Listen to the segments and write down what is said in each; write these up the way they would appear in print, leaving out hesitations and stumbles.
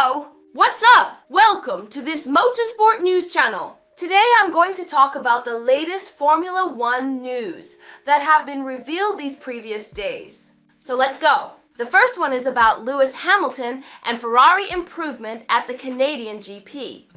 Hello! What's up? Welcome to this motorsport news channel. Today I'm going to talk about the latest Formula One news that have been revealed these previous days. So let's go. The first one is about Lewis Hamilton and Ferrari improvement at the Canadian GP.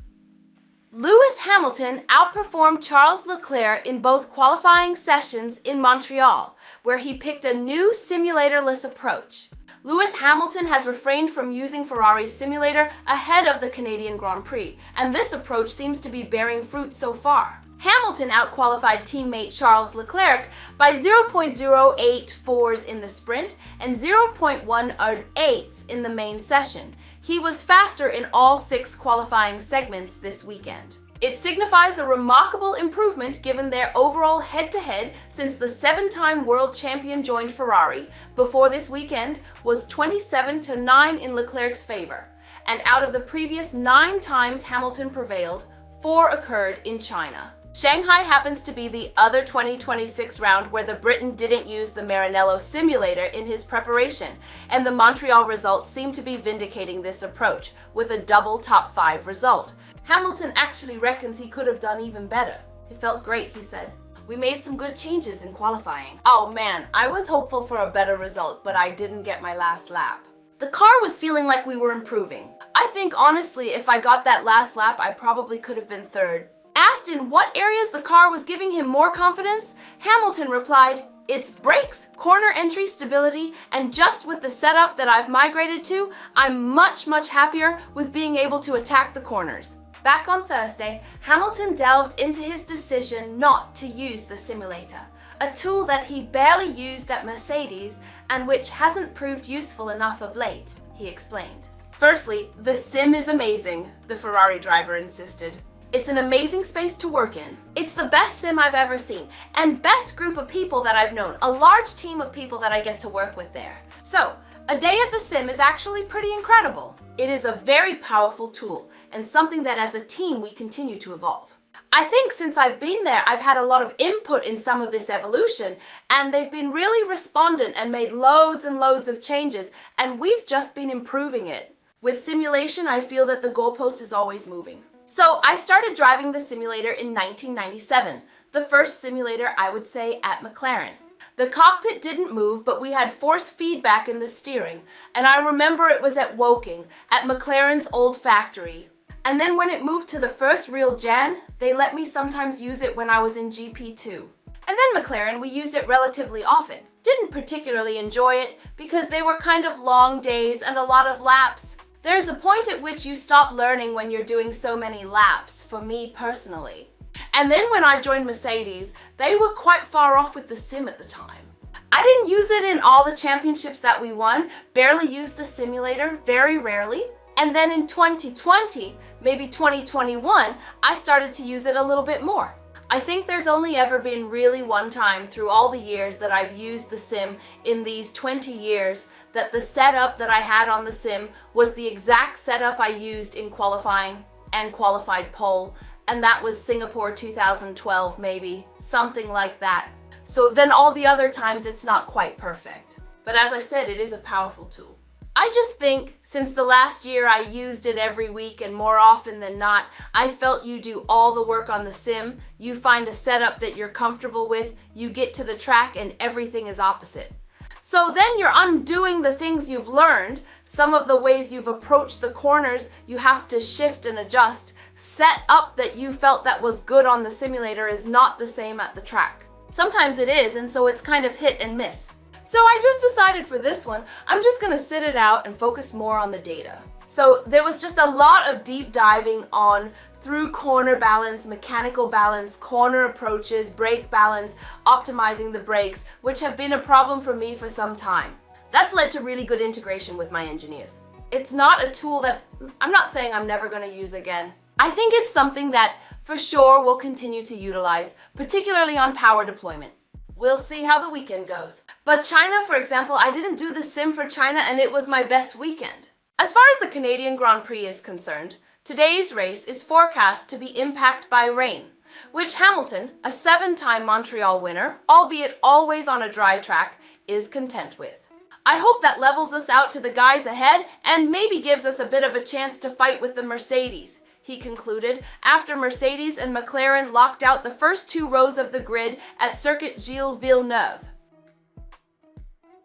Lewis Hamilton outperformed Charles Leclerc in both qualifying sessions in Montreal, where he picked a new simulator-less approach. Lewis Hamilton has refrained from using Ferrari's simulator ahead of the Canadian Grand Prix, and this approach seems to be bearing fruit so far. Hamilton outqualified teammate Charles Leclerc by 0.084s in the sprint and 0.18s in the main session. He was faster in all 6 qualifying segments this weekend. It signifies a remarkable improvement given their overall head-to-head since the 7-time world champion joined Ferrari before this weekend was 27-9 in Leclerc's favor. And out of the previous 9 times Hamilton prevailed, 4 occurred in China. Shanghai happens to be the other 2026 round where the Briton didn't use the Maranello simulator in his preparation, and the Montreal results seem to be vindicating this approach, with a double top 5 result. Hamilton actually reckons he could have done even better. It felt great, he said. We made some good changes in qualifying. Oh man, I was hopeful for a better result, but I didn't get my last lap. The car was feeling like we were improving. I think honestly, if I got that last lap, I probably could have been third. Asked in what areas the car was giving him more confidence, Hamilton replied, "It's brakes, corner entry stability, and just with the setup that I've migrated to, I'm much happier with being able to attack the corners." Back on Thursday, Hamilton delved into his decision not to use the simulator, a tool that he barely used at Mercedes and which hasn't proved useful enough of late, he explained. Firstly, the sim is amazing, the Ferrari driver insisted. It's an amazing space to work in. It's the best sim I've ever seen, and best group of people that I've known, a large team of people that I get to work with there. So, a day at the sim is actually pretty incredible. It is a very powerful tool, and something that as a team we continue to evolve. I think since I've been there, I've had a lot of input in some of this evolution, and they've been really respondent and made loads and loads of changes, and we've just been improving it. With simulation, I feel that the goalpost is always moving. So I started driving the simulator in 1997, the first simulator I would say at McLaren. The cockpit didn't move, but we had force feedback in the steering, and I remember it was at Woking, at McLaren's old factory. And then when it moved to the first real gen, they let me sometimes use it when I was in GP2. And then McLaren, we used it relatively often. Didn't particularly enjoy it because they were kind of long days and a lot of laps. There's a point at which you stop learning when you're doing so many laps, for me personally. And then when I joined Mercedes, they were quite far off with the sim at the time. I didn't use it in all the championships that we won, barely used the simulator, very rarely. And then in 2020, maybe 2021, I started to use it a little bit more. I think there's only ever been really one time through all the years that I've used the sim in these 20 years that the setup that I had on the sim was the exact setup I used in qualifying and qualified pole, and that was Singapore 2012 maybe, something like that. So then all the other times it's not quite perfect. But as I said, it is a powerful tool. I just think since the last year I used it every week and more often than not, I felt you do all the work on the sim, you find a setup that you're comfortable with, you get to the track and everything is opposite. So then you're undoing the things you've learned, some of the ways you've approached the corners you have to shift and adjust, set up that you felt that was good on the simulator is not the same at the track. Sometimes it is, and so it's kind of hit and miss. So I just decided for this one, I'm just gonna sit it out and focus more on the data. So there was just a lot of deep diving on through corner balance, mechanical balance, corner approaches, brake balance, optimizing the brakes, which have been a problem for me for some time. That's led to really good integration with my engineers. It's not a tool that I'm not saying I'm never gonna use again. I think it's something that for sure we'll continue to utilize, particularly on power deployment. We'll see how the weekend goes. But China, for example, I didn't do the sim for China and it was my best weekend. As far as the Canadian Grand Prix is concerned, today's race is forecast to be impacted by rain, which Hamilton, a 7-time Montreal winner, albeit always on a dry track, is content with. I hope that levels us out to the guys ahead and maybe gives us a bit of a chance to fight with the Mercedes," he concluded after Mercedes and McLaren locked out the first 2 rows of the grid at Circuit Gilles Villeneuve.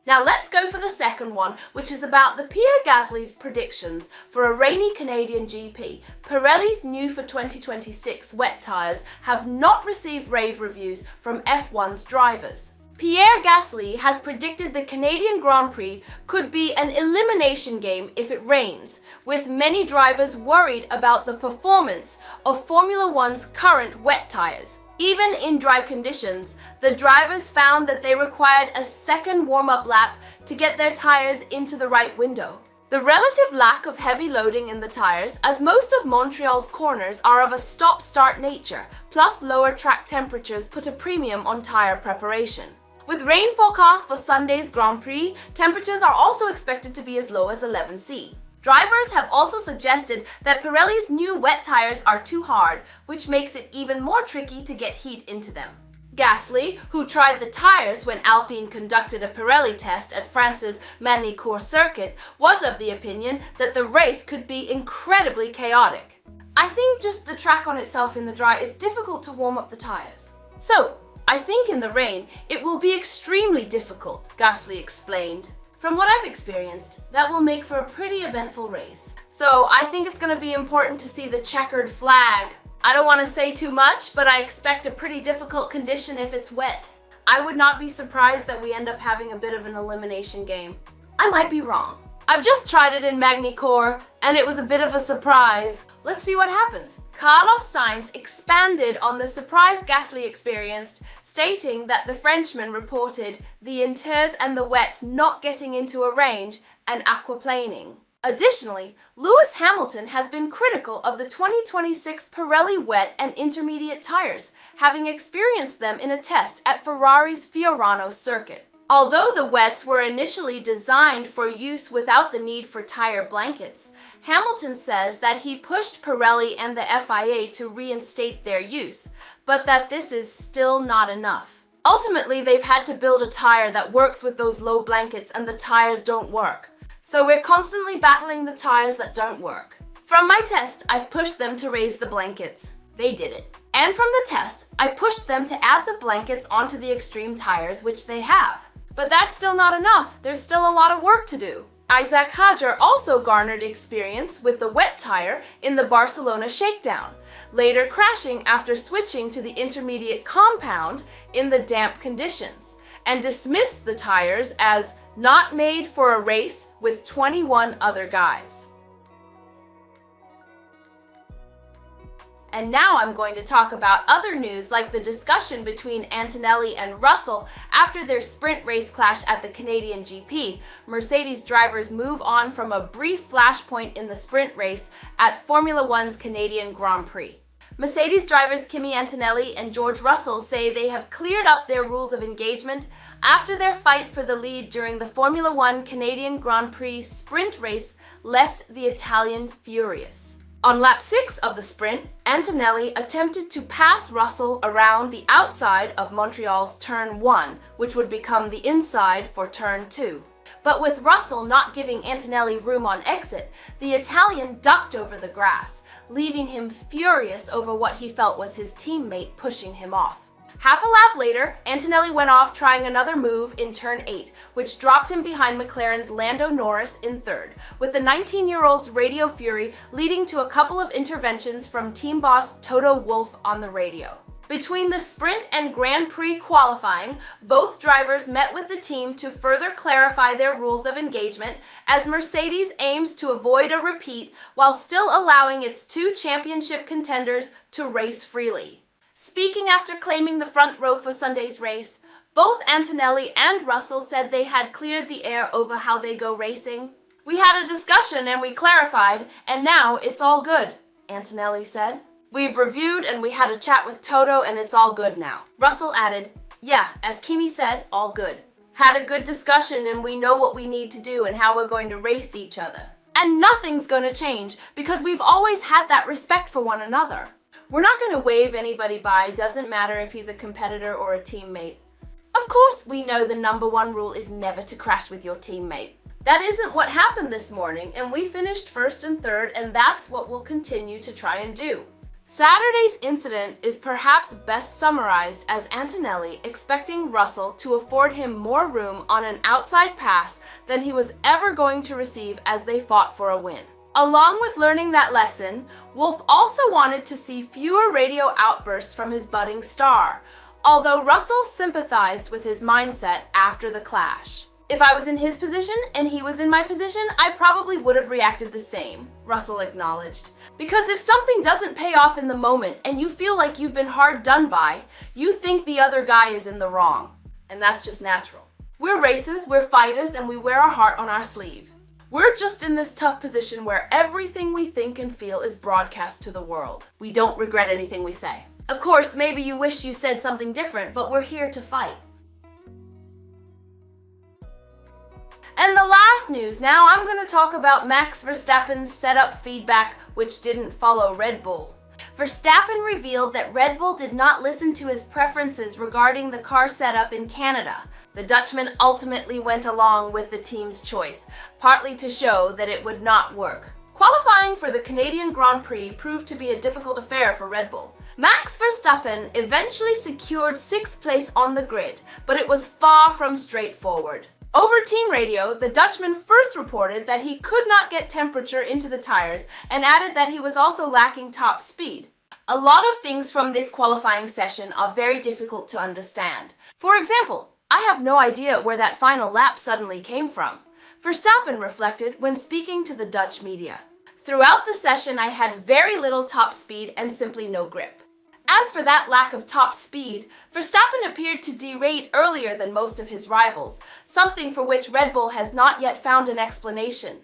Now let's go for the second one, which is about the Pierre Gasly's predictions for a rainy Canadian GP. Pirelli's new for 2026 wet tyres have not received rave reviews from F1's drivers. Pierre Gasly has predicted the Canadian Grand Prix could be an elimination game if it rains, with many drivers worried about the performance of Formula One's current wet tyres. Even in dry conditions, the drivers found that they required a second warm-up lap to get their tires into the right window. The relative lack of heavy loading in the tires, as most of Montreal's corners are of a stop-start nature, plus lower track temperatures put a premium on tire preparation. With rain forecast for Sunday's Grand Prix, temperatures are also expected to be as low as 11°C. Drivers have also suggested that Pirelli's new wet tires are too hard, which makes it even more tricky to get heat into them. Gasly, who tried the tires when Alpine conducted a Pirelli test at France's Magny-Cours circuit, was of the opinion that the race could be incredibly chaotic. "I think just the track on itself in the dry, it's difficult to warm up the tires. So, I think in the rain, it will be extremely difficult," Gasly explained. "From what I've experienced, that will make for a pretty eventful race. So I think it's going to be important to see the checkered flag. I don't want to say too much, but I expect a pretty difficult condition if it's wet. I would not be surprised that we end up having a bit of an elimination game. I might be wrong. I've just tried it in Magny-Cours, and it was a bit of a surprise. Let's see what happens." Carlos Sainz expanded on the surprise Gasly experienced, stating that the Frenchman reported the inters and the wets not getting into a range and aquaplaning. Additionally, Lewis Hamilton has been critical of the 2026 Pirelli wet and intermediate tires, having experienced them in a test at Ferrari's Fiorano circuit. Although the wets were initially designed for use without the need for tire blankets, Hamilton says that he pushed Pirelli and the FIA to reinstate their use, but that this is still not enough. Ultimately, they've had to build a tire that works with those low blankets and the tires don't work. So we're constantly battling the tires that don't work. From my test, I've pushed them to raise the blankets. They did it. And from the test, I pushed them to add the blankets onto the extreme tires, which they have. But that's still not enough. There's still a lot of work to do. Isaac Hadjar also garnered experience with the wet tire in the Barcelona shakedown, later crashing after switching to the intermediate compound in the damp conditions, and dismissed the tires as not made for a race with 21 other guys. And now I'm going to talk about other news like the discussion between Antonelli and Russell after their sprint race clash at the Canadian GP. Mercedes drivers move on from a brief flashpoint in the sprint race at Formula One's Canadian Grand Prix. Mercedes drivers Kimi Antonelli and George Russell say they have cleared up their rules of engagement after their fight for the lead during the Formula One Canadian Grand Prix sprint race left the Italian furious. On lap 6 of the sprint, Antonelli attempted to pass Russell around the outside of Montreal's turn 1, which would become the inside for turn 2. But with Russell not giving Antonelli room on exit, the Italian ducked over the grass, leaving him furious over what he felt was his teammate pushing him off. Half a lap later, Antonelli went off trying another move in turn 8, which dropped him behind McLaren's Lando Norris in third, with the 19-year-old's radio fury leading to a couple of interventions from team boss Toto Wolff on the radio. Between the sprint and Grand Prix qualifying, both drivers met with the team to further clarify their rules of engagement as Mercedes aims to avoid a repeat while still allowing its 2 championship contenders to race freely. Speaking after claiming the front row for Sunday's race, both Antonelli and Russell said they had cleared the air over how they go racing. "We had a discussion and we clarified, and now it's all good," Antonelli said. "We've reviewed and we had a chat with Toto and it's all good now." Russell added, "Yeah, as Kimi said, all good. Had a good discussion and we know what we need to do and how we're going to race each other. And nothing's going to change because we've always had that respect for one another. We're not going to wave anybody by, doesn't matter if he's a competitor or a teammate. Of course, we know the number one rule is never to crash with your teammate. That isn't what happened this morning, and we finished first and third, and that's what we'll continue to try and do. Saturday's incident is perhaps best summarized as Antonelli expecting Russell to afford him more room on an outside pass than he was ever going to receive as they fought for a win. Along with learning that lesson, Wolff also wanted to see fewer radio outbursts from his budding star, although Russell sympathized with his mindset after the clash. If I was in his position and he was in my position, I probably would have reacted the same, Russell acknowledged. Because if something doesn't pay off in the moment and you feel like you've been hard done by, you think the other guy is in the wrong. And that's just natural. We're racers, we're fighters, and we wear our heart on our sleeve. We're just in this tough position where everything we think and feel is broadcast to the world. We don't regret anything we say. Of course, maybe you wish you said something different, but we're here to fight. And the last news, now I'm going to talk about Max Verstappen's setup feedback, which didn't follow Red Bull. Verstappen revealed that Red Bull did not listen to his preferences regarding the car setup in Canada. The Dutchman ultimately went along with the team's choice, partly to show that it would not work. Qualifying for the Canadian Grand Prix proved to be a difficult affair for Red Bull. Max Verstappen eventually secured 6th place on the grid, but it was far from straightforward. Over team radio, the Dutchman first reported that he could not get temperature into the tires and added that he was also lacking top speed. A lot of things from this qualifying session are very difficult to understand. For example, I have no idea where that final lap suddenly came from, Verstappen reflected when speaking to the Dutch media. Throughout the session, I had very little top speed and simply no grip. As for that lack of top speed, Verstappen appeared to derate earlier than most of his rivals, something for which Red Bull has not yet found an explanation.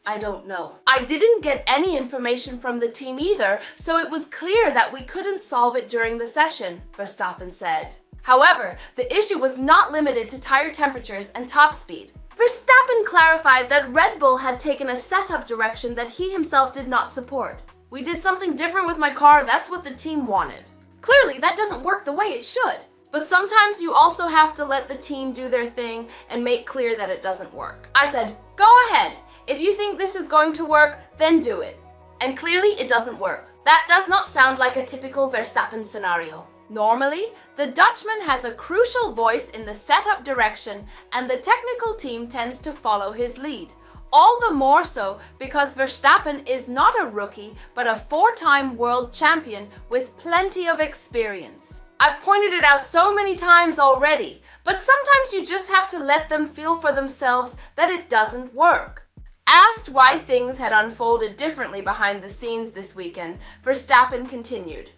I don't know. I didn't get any information from the team either, so it was clear that we couldn't solve it during the session, Verstappen said. However, the issue was not limited to tire temperatures and top speed. Verstappen clarified that Red Bull had taken a setup direction that he himself did not support. We did something different with my car, that's what the team wanted. Clearly, that doesn't work the way it should. But sometimes you also have to let the team do their thing and make clear that it doesn't work. I said, go ahead. If you think this is going to work, then do it. And clearly, it doesn't work. That does not sound like a typical Verstappen scenario. Normally, the Dutchman has a crucial voice in the setup direction and the technical team tends to follow his lead. All the more so because Verstappen is not a rookie, but a 4-time world champion with plenty of experience. I've pointed it out so many times already, but sometimes you just have to let them feel for themselves that it doesn't work. Asked why things had unfolded differently behind the scenes this weekend, Verstappen continued.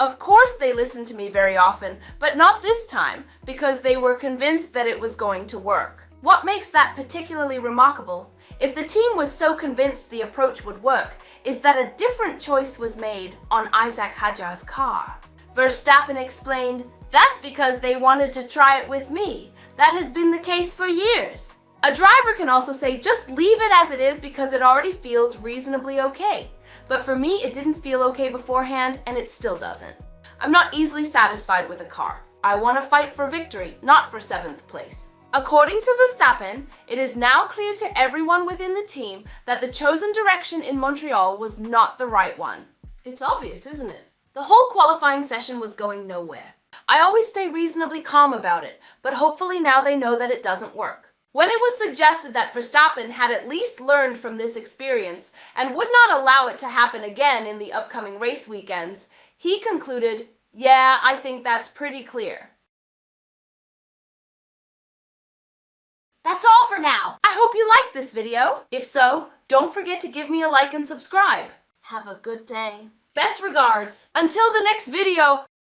Of course they listened to me very often, but not this time, because they were convinced that it was going to work. What makes that particularly remarkable, if the team was so convinced the approach would work, is that a different choice was made on Isaac Hadjar's car. Verstappen explained, that's because they wanted to try it with me. That has been the case for years. A driver can also say, just leave it as it is because it already feels reasonably okay. But for me, it didn't feel okay beforehand, and it still doesn't. I'm not easily satisfied with a car. I want to fight for victory, not for 7th place. According to Verstappen, it is now clear to everyone within the team that the chosen direction in Montreal was not the right one. It's obvious, isn't it? The whole qualifying session was going nowhere. I always stay reasonably calm about it, but hopefully now they know that it doesn't work. When it was suggested that Verstappen had at least learned from this experience and would not allow it to happen again in the upcoming race weekends, he concluded, yeah, I think that's pretty clear. That's all for now. I hope you liked this video. If so, don't forget to give me a like and subscribe. Have a good day. Best regards. Until the next video.